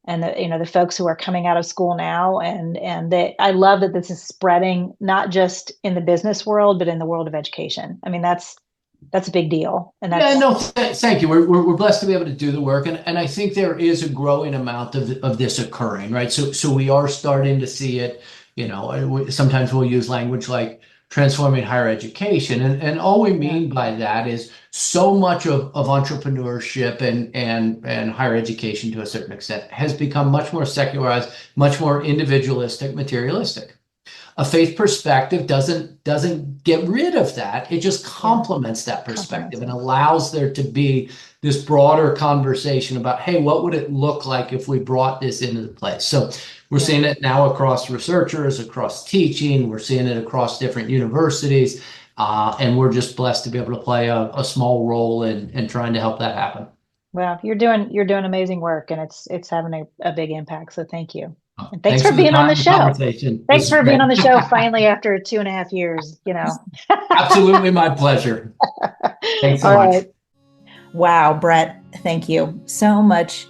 [SPEAKER 3] And the folks who are coming out of school now, and that I love that this is spreading not just in the business world, but in the world of education. I mean, that's a big deal. And
[SPEAKER 2] thank you. We're blessed to be able to do the work, and I think there is a growing amount of this occurring, right? So we are starting to see it. Sometimes we'll use language like transforming higher education. And all we mean by that is so much of entrepreneurship and higher education to a certain extent has become much more secularized, much more individualistic, materialistic. A faith perspective doesn't get rid of that. It just complements that perspective and allows there to be this broader conversation about, hey, what would it look like if we brought this into place? So we're seeing it now across researchers, across teaching. We're seeing it across different universities. And we're just blessed to be able to play a small role in trying to help that happen.
[SPEAKER 3] Well, you're doing amazing work, and it's having a big impact. So thank you. And thanks for being on the show. Thanks for being on the show finally after 2.5 years,
[SPEAKER 2] Absolutely my pleasure. Thanks so much.
[SPEAKER 1] Right. Wow, Brett, thank you. So much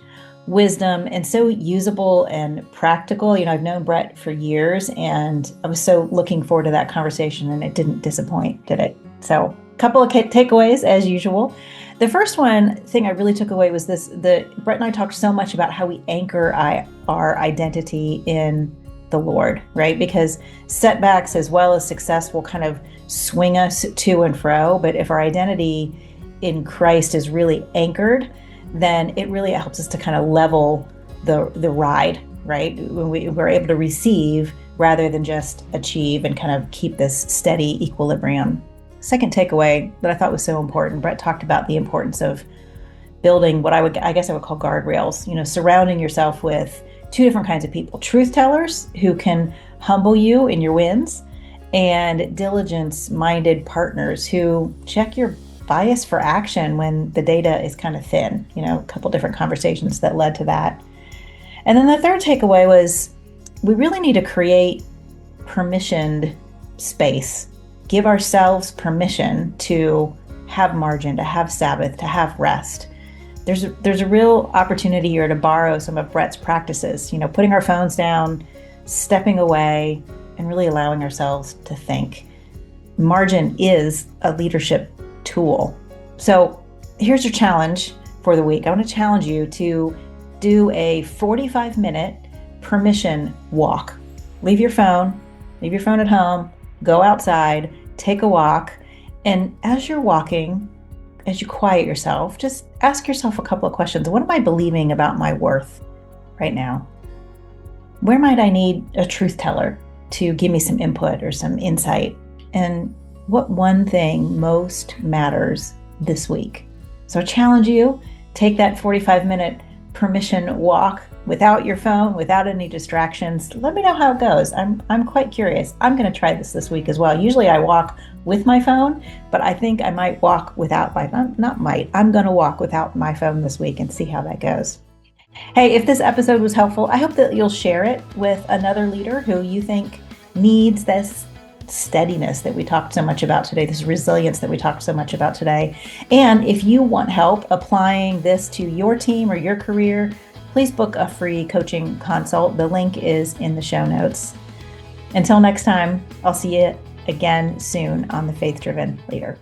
[SPEAKER 1] wisdom and so usable and practical. I've known Brett for years, and I was so looking forward to that conversation, and it didn't disappoint, did it? So a couple of takeaways as usual. The first thing I really took away was this: Brett and I talked so much about how we anchor our identity in the Lord, right? Because setbacks as well as success will kind of swing us to and fro. But if our identity in Christ is really anchored, then it really helps us to kind of level the ride, right? When we're able to receive rather than just achieve and kind of keep this steady equilibrium. Second takeaway that I thought was so important, Brett talked about the importance of building what I guess I would call guardrails, surrounding yourself with two different kinds of people: truth tellers who can humble you in your wins, and diligence-minded partners who check your bias for action when the data is kind of thin. A couple different conversations that led to that. And then the third takeaway was we really need to create permissioned space. Give ourselves permission to have margin, to have Sabbath, to have rest. There's a real opportunity here to borrow some of Brett's practices, putting our phones down, stepping away, and really allowing ourselves to think. Margin is a leadership tool. So here's your challenge for the week. I want to challenge you to do a 45-minute permission walk. Leave your phone at home, go outside, take a walk, and as you're walking, as you quiet yourself, just ask yourself a couple of questions. What am I believing about my worth right now? Where might I need a truth teller to give me some input or some insight? And what one thing most matters this week? So I challenge you, take that 45-minute permission walk without your phone, without any distractions. Let me know how it goes. I'm quite curious. I'm going to try this week as well. Usually I walk with my phone, but I think I might walk without my phone. I'm going to walk without my phone this week and see how that goes. Hey, if this episode was helpful, I hope that you'll share it with another leader who you think needs this steadiness that we talked so much about today, this resilience that we talked so much about today. And if you want help applying this to your team or your career, please book a free coaching consult. The link is in the show notes. Until next time, I'll see you again soon on The Faith Driven Leader.